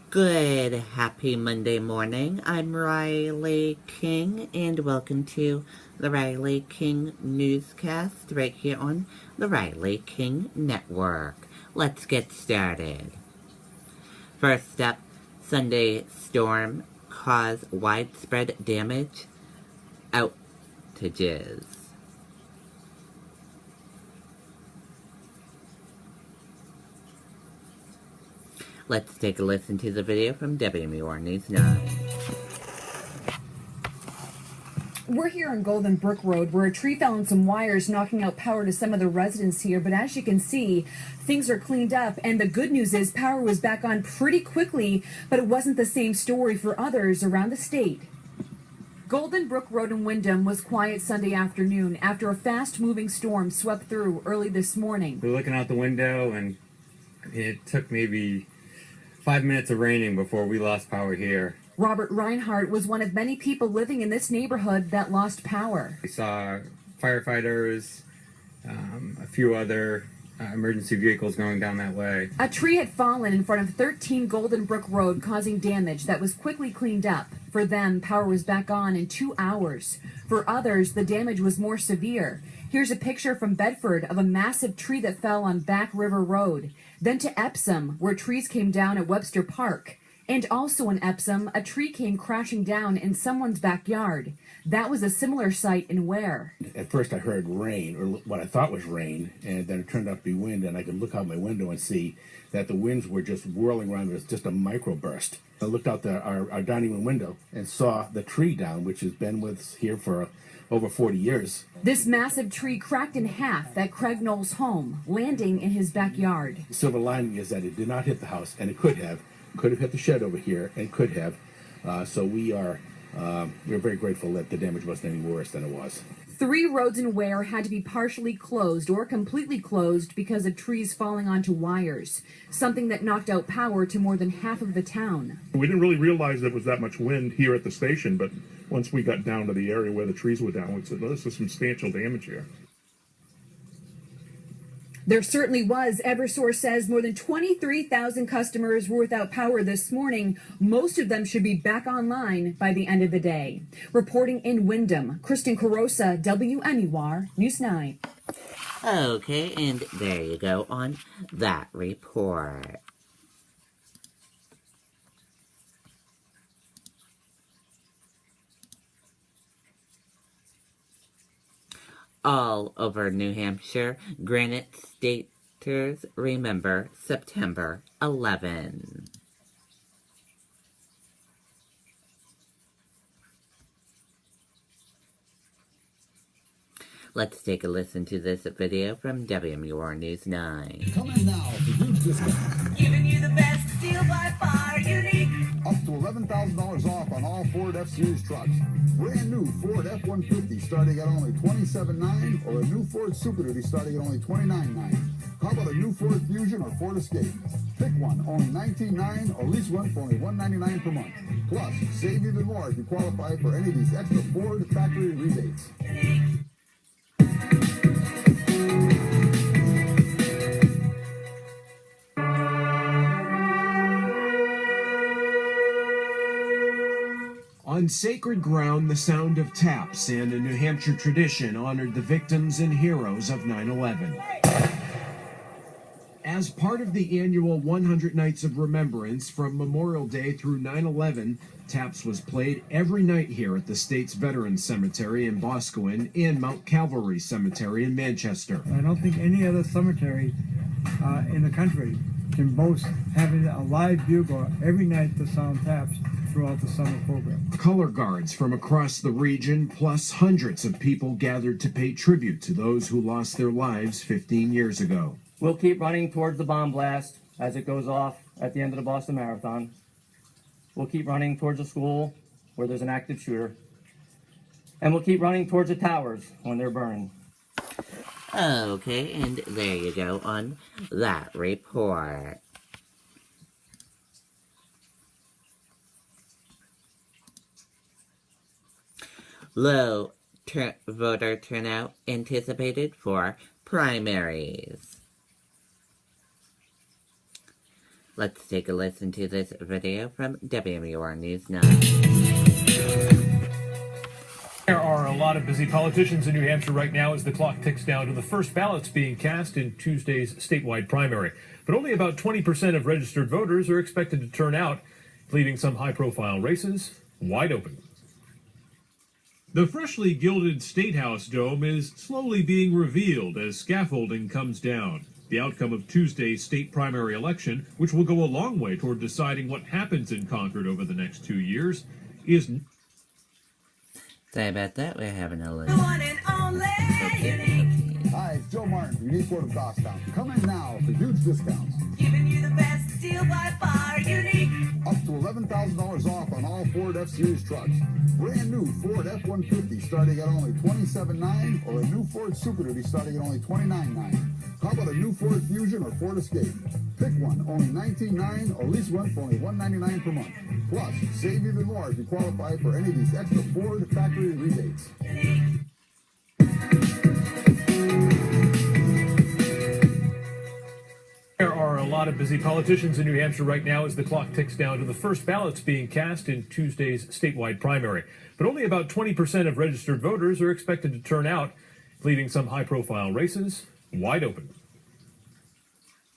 Good, happy Monday morning. I'm Riley King, and welcome to the Riley King Newscast right here on the Riley King Network. Let's get started. First up, Sunday storm caused widespread damage, outages. Let's take a listen to the video from WMUR News 9. We're here on Golden Brook Road where a tree fell on some wires, knocking out power to some of the residents here. But as you can see, things are cleaned up. And the good news is power was back on pretty quickly, but it wasn't the same story for others around the state. Golden Brook Road in Windham was quiet Sunday afternoon after a fast-moving storm swept through early this morning. We're looking out the window, and it took maybe 5 minutes of raining before we lost power here. Robert Reinhardt was one of many people living in this neighborhood that lost power. We saw firefighters, a few other emergency vehicles going down that way. A tree had fallen in front of 13 Golden Brook Road, causing damage that was quickly cleaned up. For them, power was back on in 2 hours. For others, the damage was more severe. Here's a picture from Bedford of a massive tree that fell on Back River Road. Then to Epsom, where trees came down at Webster Park. And also in Epsom, a tree came crashing down in someone's backyard. That was a similar sight in Ware. At first I heard rain, or what I thought was rain, and then it turned out to be wind, and I could look out my window and see that the winds were just whirling around. It was just a microburst. I looked out our dining room window and saw the tree down, which has been with us here for over 40 years. This massive tree cracked in half at Craig Knoll's home, landing in his backyard. The silver lining is that it did not hit the house, and it could have hit the shed over here, and could have. So we're very grateful that the damage wasn't any worse than it was. 3 roads in Ware had to be partially closed or completely closed because of trees falling onto wires, something that knocked out power to more than half of the town. We didn't really realize there was that much wind here at the station, but once we got down to the area where the trees were down, we said, well, this is substantial damage here. There certainly was. Eversource says more than 23,000 customers were without power this morning. Most of them should be back online by the end of the day. Reporting in Windham, Kristen Carosa, WMUR News 9. Okay, and there you go on that report. All over New Hampshire, Granite Staters remember September 11. Let's take a listen to this video from WMUR News 9. Come in now for huge discounts. Giving you the best deal by far, unique. Up to $11,000 off on all Ford F-Series trucks. Brand new Ford F-150 starting at only $27,900, or a new Ford Super Duty starting at only $29,900. How about a new Ford Fusion or Ford Escape? Pick one, only $19,900, or lease one for only $199 per month. Plus, save even more if you qualify for any of these extra Ford factory rebates. On sacred ground, the sound of taps and a New Hampshire tradition honored the victims and heroes of 9/11. As part of the annual 100 Nights of Remembrance from Memorial Day through 9/11, taps was played every night here at the state's Veterans Cemetery in Boscawen and Mount Calvary Cemetery in Manchester. I don't think any other cemetery in the country can boast having a live bugle every night to sound taps throughout the summer program. Color guards from across the region, plus hundreds of people gathered to pay tribute to those who lost their lives 15 years ago. We'll keep running towards the bomb blast as it goes off at the end of the Boston Marathon. We'll keep running towards the school where there's an active shooter. And we'll keep running towards the towers when they're burning. Okay, and there you go on that report. Low voter turnout anticipated for primaries. Let's take a listen to this video from WMUR News 9. There are a lot of busy politicians in New Hampshire right now as the clock ticks down to the first ballots being cast in Tuesday's statewide primary. But only about 20% of registered voters are expected to turn out, leaving some high-profile races wide open. The freshly gilded State House dome is slowly being revealed as scaffolding comes down. The outcome of Tuesday's state primary election, which will go a long way toward deciding what happens in Concord over the next 2 years, is... Sorry about that, we're having a little... One and only Unique. Hi, it's Joe Martin from Unique Ford of Goffstown. Come in now for huge discounts. Giving you the best deal by far. Unique. Up to $11,000 off on all Ford F-Series trucks. Brand new Ford F-150 starting at only $27,900 or a new Ford Super Duty starting at only $29,900. How about a new Ford Fusion or Ford Escape? Pick one, only $19,900 or lease one for only $199 per month. Plus, save even more if you qualify for any of these extra Ford factory rebates. There are a lot of busy politicians in New Hampshire right now as the clock ticks down to the first ballots being cast in Tuesday's statewide primary. But only about 20% of registered voters are expected to turn out, leaving some high-profile races wide open.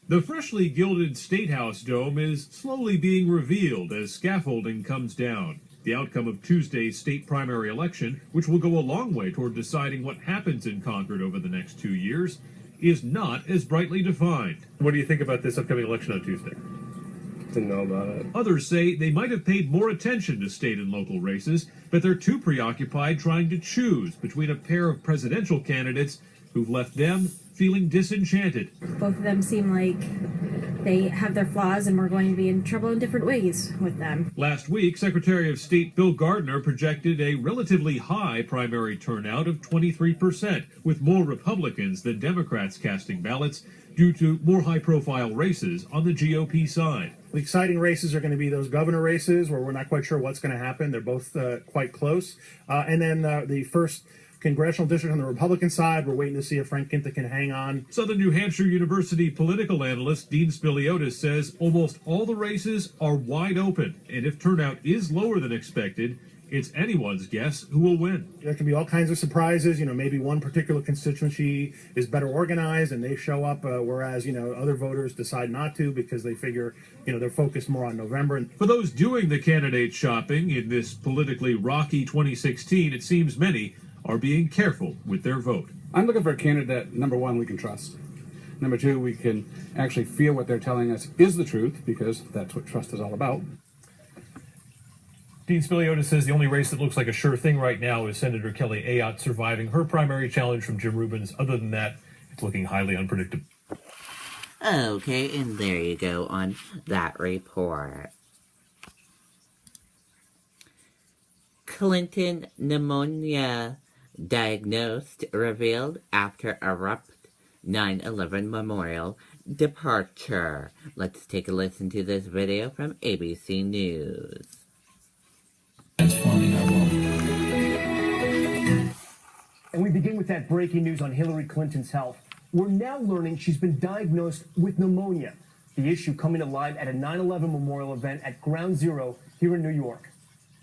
The freshly gilded State House dome is slowly being revealed as scaffolding comes down. The outcome of Tuesday's state primary election, which will go a long way toward deciding what happens in Concord over the next 2 years, is not as brightly defined. What do you think about this upcoming election on Tuesday? Didn't know about it. Others say they might have paid more attention to state and local races, but they're too preoccupied trying to choose between a pair of presidential candidates who've left them feeling disenchanted. Both of them seem like they have their flaws and we're going to be in trouble in different ways with them. Last week, Secretary of State Bill Gardner projected a relatively high primary turnout of 23%, with more Republicans than Democrats casting ballots due to more high-profile races on the GOP side. The exciting races are going to be those governor races where we're not quite sure what's going to happen. They're both quite close. And then the first congressional district on the Republican side, we're waiting to see if Frank Ginta can hang on. Southern New Hampshire University political analyst Dean Spiliotis says almost all the races are wide open, and if turnout is lower than expected, it's anyone's guess who will win. There can be all kinds of surprises. Maybe one particular constituency is better organized and they show up, whereas, other voters decide not to because they figure, they're focused more on November. For those doing the candidate shopping in this politically rocky 2016, it seems many are being careful with their vote. I'm looking for a candidate, number one, we can trust. Number two, we can actually feel what they're telling us is the truth, because that's what trust is all about. Dean Spiliotis says the only race that looks like a sure thing right now is Senator Kelly Ayotte surviving her primary challenge from Jim Rubens. Other than that, it's looking highly unpredictable. Okay, and there you go on that report. Clinton pneumonia diagnosed, revealed after abrupt 9/11 memorial departure. Let's take a listen to this video from ABC News. And we begin with that breaking news on Hillary Clinton's health. We're now learning she's been diagnosed with pneumonia. The issue coming to light at a 9/11 memorial event at Ground Zero here in New York.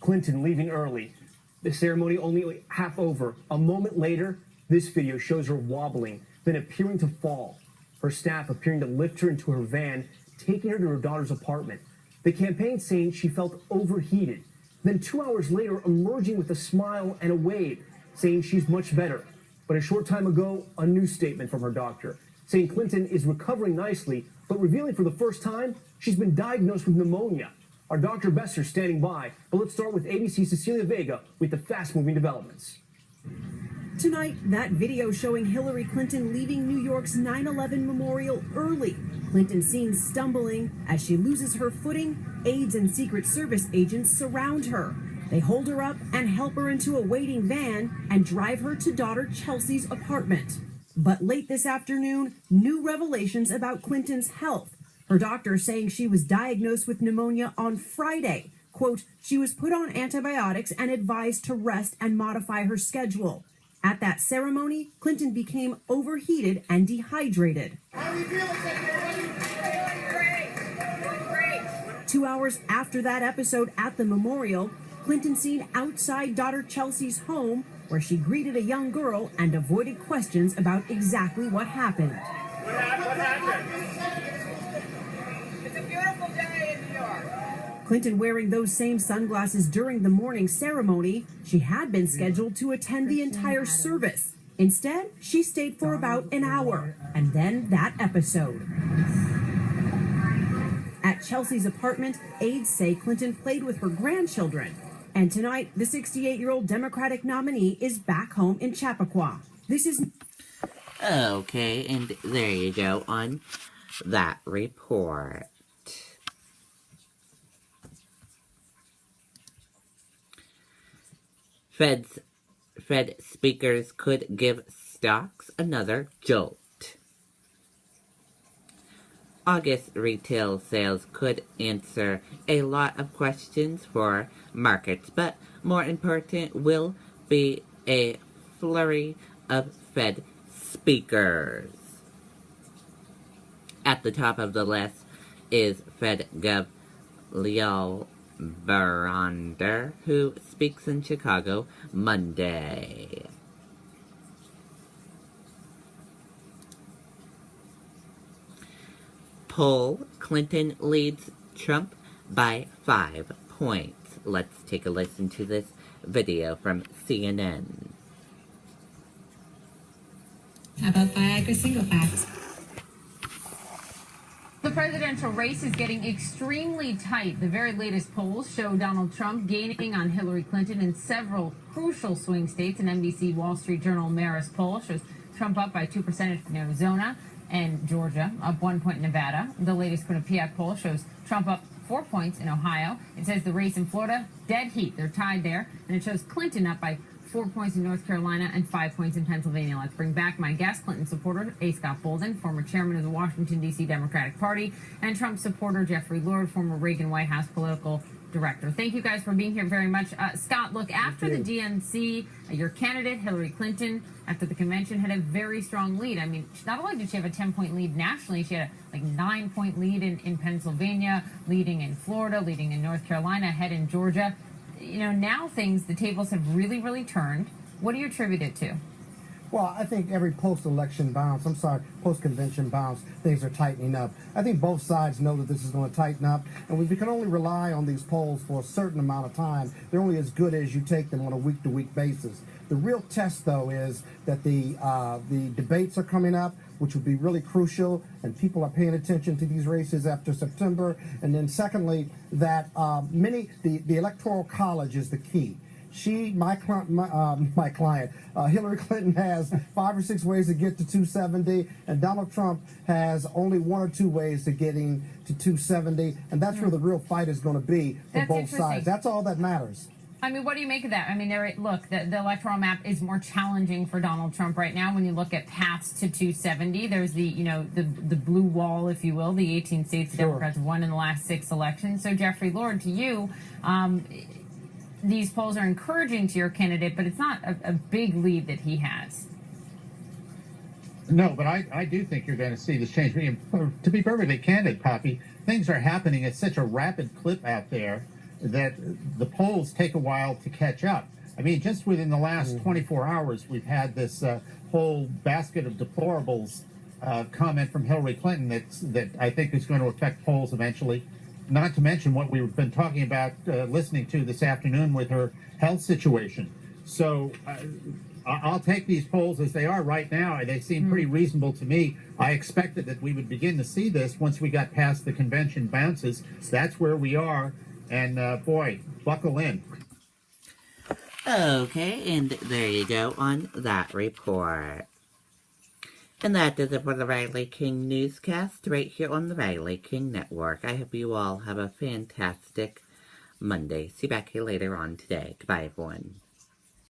Clinton leaving early. The ceremony only half over. A moment later, this video shows her wobbling, then appearing to fall. Her staff appearing to lift her into her van, taking her to her daughter's apartment. The campaign saying she felt overheated. Then 2 hours later, emerging with a smile and a wave, saying she's much better. But a short time ago, a new statement from her doctor, saying Clinton is recovering nicely, but revealing for the first time she's been diagnosed with pneumonia. Our Dr. Besser standing by, but let's start with ABC's Cecilia Vega with the fast-moving developments. Tonight, that video showing Hillary Clinton leaving New York's 9/11 memorial early. Clinton seen stumbling. As she loses her footing, aides and Secret Service agents surround her. They hold her up and help her into a waiting van and drive her to daughter Chelsea's apartment. But late this afternoon, new revelations about Clinton's health. Her doctor saying she was diagnosed with pneumonia on Friday. Quote, she was put on antibiotics and advised to rest and modify her schedule. At that ceremony, Clinton became overheated and dehydrated. How do you feel? 2 hours after that episode at the memorial, Clinton seen outside daughter Chelsea's home, where she greeted a young girl and avoided questions about exactly what happened. What happened? It's a beautiful day in New York. Clinton wearing those same sunglasses during the morning ceremony. She had been scheduled to attend the entire service. Instead, she stayed for about an hour, and then that episode. At Chelsea's apartment, aides say Clinton played with her grandchildren. And tonight, the 68-year-old Democratic nominee is back home in Chappaqua. This is... Okay, and there you go on that report. Fed speakers could give stocks another jolt. August retail sales could answer a lot of questions for markets, but more important will be a flurry of Fed speakers. At the top of the list is Fed Gov. Leo Barander, who speaks in Chicago Monday. Poll: Clinton leads Trump by 5 points. Let's take a listen to this video from CNN. How about Viagra single packs? The presidential race is getting extremely tight. The very latest polls show Donald Trump gaining on Hillary Clinton in several crucial swing states. An NBC Wall Street Journal Marist poll shows Trump up by 2 percentage points in Arizona and Georgia, up 1 point in Nevada. The latest Quinnipiac poll shows Trump up 4 points in Ohio. It says the race in Florida, dead heat. They're tied there. And it shows Clinton up by 4 points in North Carolina and 5 points in Pennsylvania. Let's bring back my guest, Clinton supporter A. Scott Bolden, former chairman of the Washington, D.C. Democratic Party, and Trump supporter Jeffrey Lord, former Reagan White House political director. Thank you guys for being here very much. Scott, look, after the DNC, your candidate, Hillary Clinton, after the convention, had a very strong lead. I mean, not only did she have a 10-point lead nationally, she had a 9-point lead in Pennsylvania, leading in Florida, leading in North Carolina, ahead in Georgia. You know, now the tables have really, really turned. What do you attribute it to? Well, I think every post-convention bounce, things are tightening up. I think both sides know that this is going to tighten up, and we can only rely on these polls for a certain amount of time. They're only as good as you take them on a week-to-week basis. The real test, though, is that the debates are coming up, which would be really crucial, and people are paying attention to these races after September. And then secondly, that the Electoral College is the key. My client, Hillary Clinton has 5 or 6 ways to get to 270, and Donald Trump has only 1 or 2 ways to getting to 270, and that's where the real fight is going to be for both sides. That's all that matters. I mean, what do you make of that? I mean, look, the electoral map is more challenging for Donald Trump right now. When you look at paths to 270, there's the blue wall, if you will, the 18 states the Democrats won in the last 6 elections. So, Jeffrey Lord, to you, these polls are encouraging to your candidate, but it's not a big lead that he has. No, but I do think you're going to see this change. I mean, to be perfectly candid, Poppy, things are happening at such a rapid clip out there that the polls take a while to catch up. I mean, just within the last 24 hours, we've had this whole basket of deplorables comment from Hillary Clinton that I think is going to affect polls eventually. Not to mention what we've been talking about, listening to this afternoon with her health situation. So I'll take these polls as they are right now. They seem pretty reasonable to me. I expected that we would begin to see this once we got past the convention bounces. That's where we are. And boy, buckle in. Okay, and there you go on that report. And that does it for the Riley King Newscast right here on the Riley King Network. I hope you all have a fantastic Monday. See you back here later on today. Goodbye, everyone.